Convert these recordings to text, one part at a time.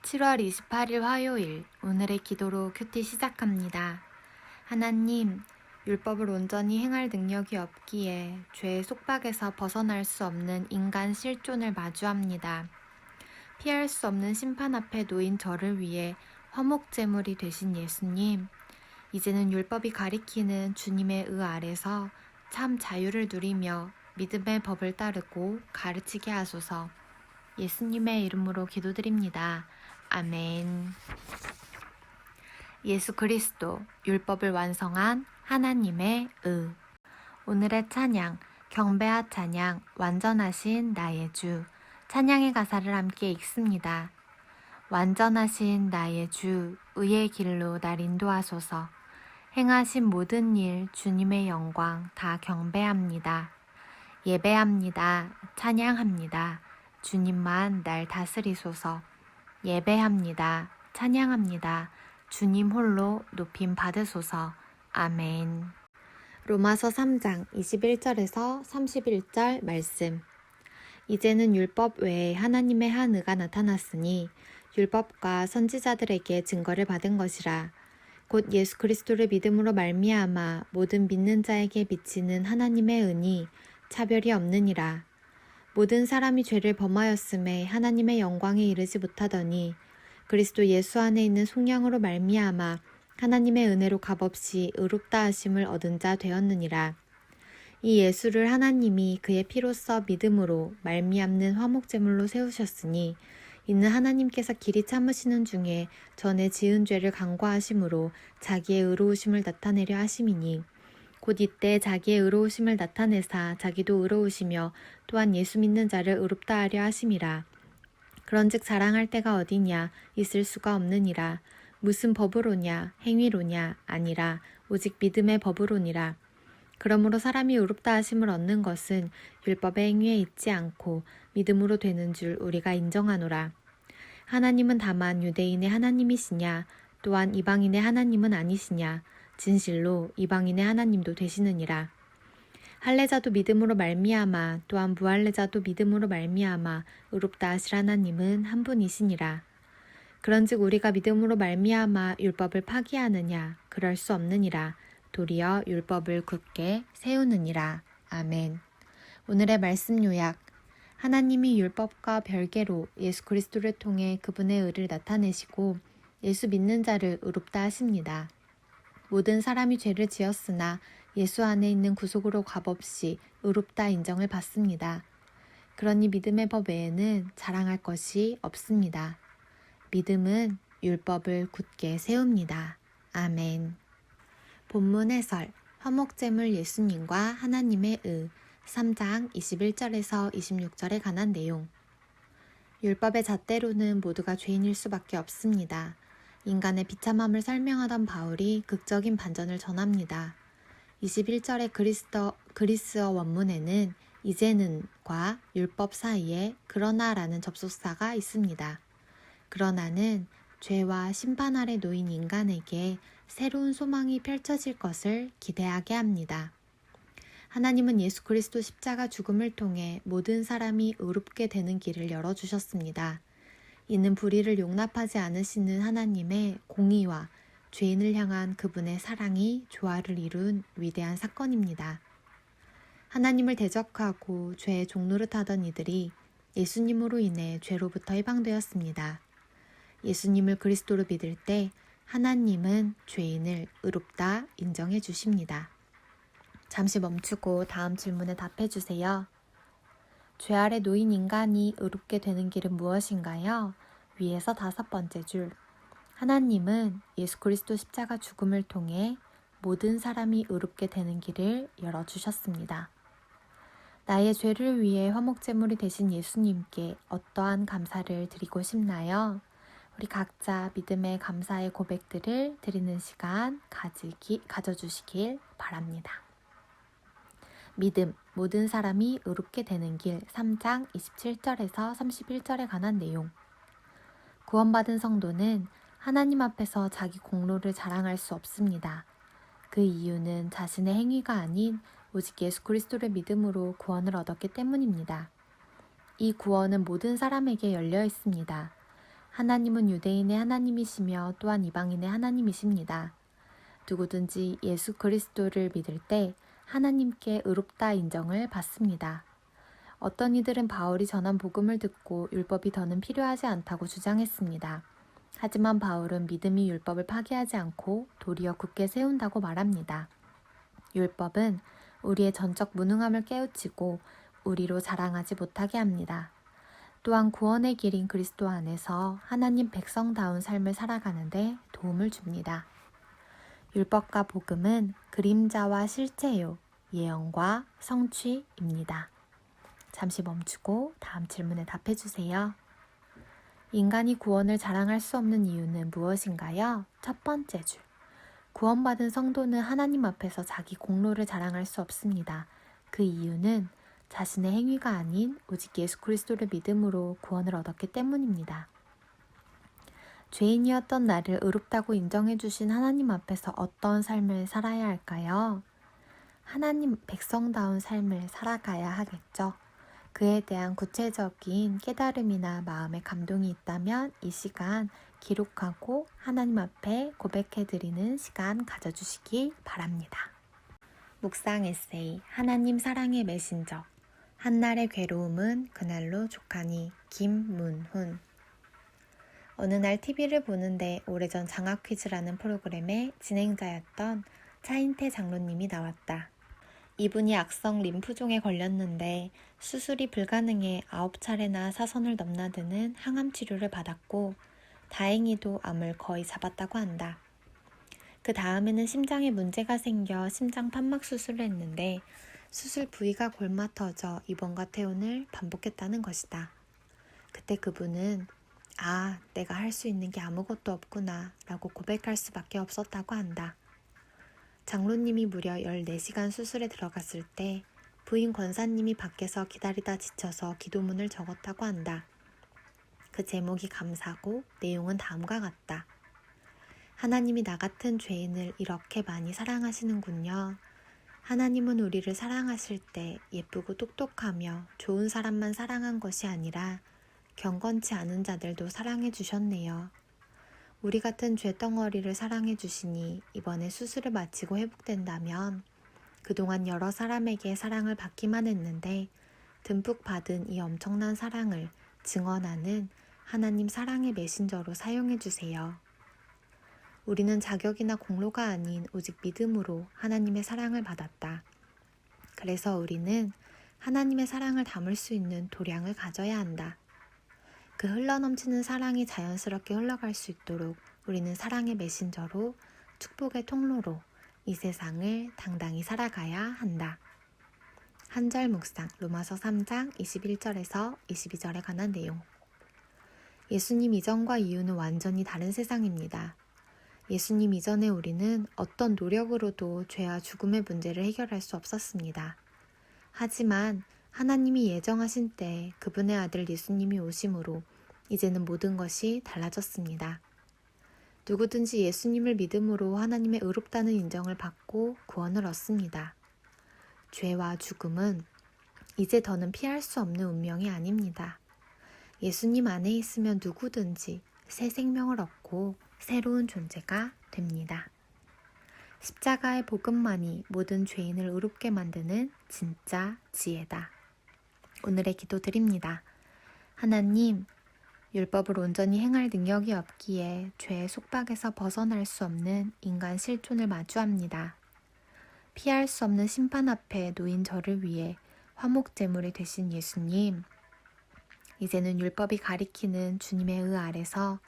7월 28일 화요일, 오늘의 기도로 큐티 시작합니다. 하나님, 율법을 온전히 행할 능력이 없기에 죄의 속박에서 벗어날 수 없는 인간 실존을 마주합니다. 피할 수 없는 심판 앞에 놓인 저를 위해 화목제물이 되신 예수님, 이제는 율법이 가리키는 주님의 의 아래서 참 자유를 누리며 믿음의 법을 따르고 가르치게 하소서. 예수님의 이름으로 기도드립니다. 아멘. 예수 그리스도, 율법을 완성한 하나님의 의. 오늘의 찬양, 경배와 찬양, 완전하신 나의 주. 찬양의 가사를 함께 읽습니다. 완전하신 나의 주, 의의 길로 날 인도하소서. 행하신 모든 일, 주님의 영광 다 경배합니다. 예배합니다. 찬양합니다. 주님만 날 다스리소서. 예배합니다. 찬양합니다. 주님 홀로 높임 받으소서. 아멘. 로마서 3장 21절에서 31절 말씀. 이제는 율법 외에 하나님의 한 의가 나타났으니 율법과 선지자들에게 증거를 받은 것이라. 곧 예수 그리스도를 믿음으로 말미암아 모든 믿는 자에게 비치는 하나님의 은이 차별이 없느니라. 모든 사람이 죄를 범하였음에 하나님의 영광에 이르지 못하더니 그리스도 예수 안에 있는 속량으로 말미암아 하나님의 은혜로 값없이 의롭다 하심을 얻은 자 되었느니라. 이 예수를 하나님이 그의 피로써 믿음으로 말미암는 화목제물로 세우셨으니 이는 하나님께서 길이 참으시는 중에 전에 지은 죄를 간과하심으로 자기의 의로우심을 나타내려 하심이니 곧 이때 자기의 의로우심을 나타내사 자기도 의로우시며 또한 예수 믿는 자를 의롭다 하려 하심이라. 그런즉 자랑할 때가 어디냐 있을 수가 없느니라. 무슨 법으로냐 행위로냐 아니라 오직 믿음의 법으로니라. 그러므로 사람이 의롭다 하심을 얻는 것은 율법의 행위에 있지 않고 믿음으로 되는 줄 우리가 인정하노라. 하나님은 다만 유대인의 하나님이시냐 또한 이방인의 하나님은 아니시냐. 진실로 이방인의 하나님도 되시느니라. 할례자도 믿음으로 말미암아 또한 무할례자도 믿음으로 말미암아 의롭다 하실 하나님은 한 분이시니라. 그런즉 우리가 믿음으로 말미암아 율법을 파기하느냐 그럴 수 없느니라. 도리어 율법을 굳게 세우느니라. 아멘. 오늘의 말씀 요약. 하나님이 율법과 별개로 예수 그리스도를 통해 그분의 의를 나타내시고 예수 믿는 자를 의롭다 하십니다. 모든 사람이 죄를 지었으나 예수 안에 있는 구속으로 값없이 의롭다 인정을 받습니다. 그러니 믿음의 법 외에는 자랑할 것이 없습니다. 믿음은 율법을 굳게 세웁니다. 아멘. 본문 해설, 화목제물 예수님과 하나님의 의, 3장 21절에서 26절에 관한 내용. 율법의 잣대로는 모두가 죄인일 수밖에 없습니다. 인간의 비참함을 설명하던 바울이 극적인 반전을 전합니다. 21절의 그리스어 원문에는 이제는과 율법 사이에 그러나라는 접속사가 있습니다. 그러나는 죄와 심판 아래 놓인 인간에게 새로운 소망이 펼쳐질 것을 기대하게 합니다. 하나님은 예수 그리스도 십자가 죽음을 통해 모든 사람이 의롭게 되는 길을 열어주셨습니다. 이는 불의를 용납하지 않으시는 하나님의 공의와 죄인을 향한 그분의 사랑이 조화를 이룬 위대한 사건입니다. 하나님을 대적하고 죄의 종노릇하던 이들이 예수님으로 인해 죄로부터 해방되었습니다. 예수님을 그리스도로 믿을 때 하나님은 죄인을 의롭다 인정해 주십니다. 잠시 멈추고 다음 질문에 답해 주세요. 죄 아래 놓인 인간이 의롭게 되는 길은 무엇인가요? 위에서 5번째 줄. 하나님은 예수 그리스도 십자가 죽음을 통해 모든 사람이 의롭게 되는 길을 열어주셨습니다. 나의 죄를 위해 화목제물이 되신 예수님께 어떠한 감사를 드리고 싶나요? 우리 각자 믿음의 감사의 고백들을 드리는 시간 가져주시길 바랍니다. 믿음, 모든 사람이 의롭게 되는 길 3장 27절에서 31절에 관한 내용. 구원받은 성도는 하나님 앞에서 자기 공로를 자랑할 수 없습니다. 그 이유는 자신의 행위가 아닌 오직 예수 그리스도를 믿음으로 구원을 얻었기 때문입니다. 이 구원은 모든 사람에게 열려 있습니다. 하나님은 유대인의 하나님이시며 또한 이방인의 하나님이십니다. 누구든지 예수 그리스도를 믿을 때 하나님께 의롭다 인정을 받습니다. 어떤 이들은 바울이 전한 복음을 듣고 율법이 더는 필요하지 않다고 주장했습니다. 하지만 바울은 믿음이 율법을 파기하지 않고 도리어 굳게 세운다고 말합니다. 율법은 우리의 전적 무능함을 깨우치고 우리로 자랑하지 못하게 합니다. 또한 구원의 길인 그리스도 안에서 하나님 백성다운 삶을 살아가는데 도움을 줍니다. 율법과 복음은 그림자와 실체요, 예언과 성취입니다. 잠시 멈추고 다음 질문에 답해 주세요. 인간이 구원을 자랑할 수 없는 이유는 무엇인가요? 첫 번째 줄. 구원받은 성도는 하나님 앞에서 자기 공로를 자랑할 수 없습니다. 그 이유는 자신의 행위가 아닌 오직 예수 그리스도를 믿음으로 구원을 얻었기 때문입니다. 죄인이었던 나를 의롭다고 인정해 주신 하나님 앞에서 어떤 삶을 살아야 할까요? 하나님 백성다운 삶을 살아가야 하겠죠. 그에 대한 구체적인 깨달음이나 마음의 감동이 있다면 이 시간 기록하고 하나님 앞에 고백해드리는 시간 가져주시기 바랍니다. 묵상 에세이 하나님 사랑의 메신저 한날의 괴로움은 그날로 족하니 김문훈. 어느 날 TV를 보는데 오래전 장학 퀴즈라는 프로그램의 진행자였던 차인태 장로님이 나왔다. 이분이 악성 림프종에 걸렸는데 수술이 불가능해 9차례나 사선을 넘나드는 항암 치료를 받았고 다행히도 암을 거의 잡았다고 한다. 그 다음에는 심장에 문제가 생겨 심장 판막 수술을 했는데 수술 부위가 골마 터져 입원과 퇴원을 반복했다는 것이다. 그때 그분은 내가 할 수 있는 게 아무것도 없구나 라고 고백할 수밖에 없었다고 한다. 장로님이 무려 14시간 수술에 들어갔을 때 부인 권사님이 밖에서 기다리다 지쳐서 기도문을 적었다고 한다. 그 제목이 감사고 내용은 다음과 같다. 하나님이 나 같은 죄인을 이렇게 많이 사랑하시는군요. 하나님은 우리를 사랑하실 때 예쁘고 똑똑하며 좋은 사람만 사랑한 것이 아니라 경건치 않은 자들도 사랑해 주셨네요. 우리 같은 죄덩어리를 사랑해 주시니 이번에 수술을 마치고 회복된다면 그동안 여러 사람에게 사랑을 받기만 했는데 듬뿍 받은 이 엄청난 사랑을 증언하는 하나님 사랑의 메신저로 사용해 주세요. 우리는 자격이나 공로가 아닌 오직 믿음으로 하나님의 사랑을 받았다. 그래서 우리는 하나님의 사랑을 담을 수 있는 도량을 가져야 한다. 그 흘러넘치는 사랑이 자연스럽게 흘러갈 수 있도록 우리는 사랑의 메신저로 축복의 통로로 이 세상을 당당히 살아가야 한다. 한절 묵상 로마서 3장 21절에서 22절에 관한 내용. 예수님 이전과 이후는 완전히 다른 세상입니다. 예수님 이전에 우리는 어떤 노력으로도 죄와 죽음의 문제를 해결할 수 없었습니다. 하지만 하나님이 예정하신 때 그분의 아들 예수님이 오심으로 이제는 모든 것이 달라졌습니다. 누구든지 예수님을 믿음으로 하나님의 의롭다는 인정을 받고 구원을 얻습니다. 죄와 죽음은 이제 더는 피할 수 없는 운명이 아닙니다. 예수님 안에 있으면 누구든지 새 생명을 얻고 새로운 존재가 됩니다. 십자가의 복음만이 모든 죄인을 의롭게 만드는 진짜 지혜다. 오늘의 기도 드립니다. 하나님, 율법을 온전히 행할 능력이 없기에 죄의 속박에서 벗어날 수 없는 인간 실존을 마주합니다. 피할 수 없는 심판 앞에 놓인 저를 위해 화목제물이 되신 예수님, 이제는 율법이 가리키는 주님의 의 아래서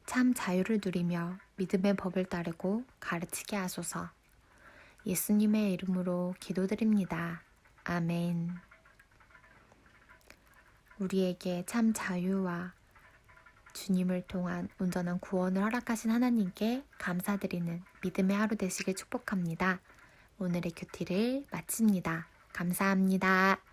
참 자유를 누리며 믿음의 법을 따르고 가르치게 하소서. 예수님의 이름으로 기도드립니다. 아멘. 우리에게 참 자유와 주님을 통한 온전한 구원을 허락하신 하나님께 감사드리는 믿음의 하루 되시길 축복합니다. 오늘의 큐티를 마칩니다. 감사합니다.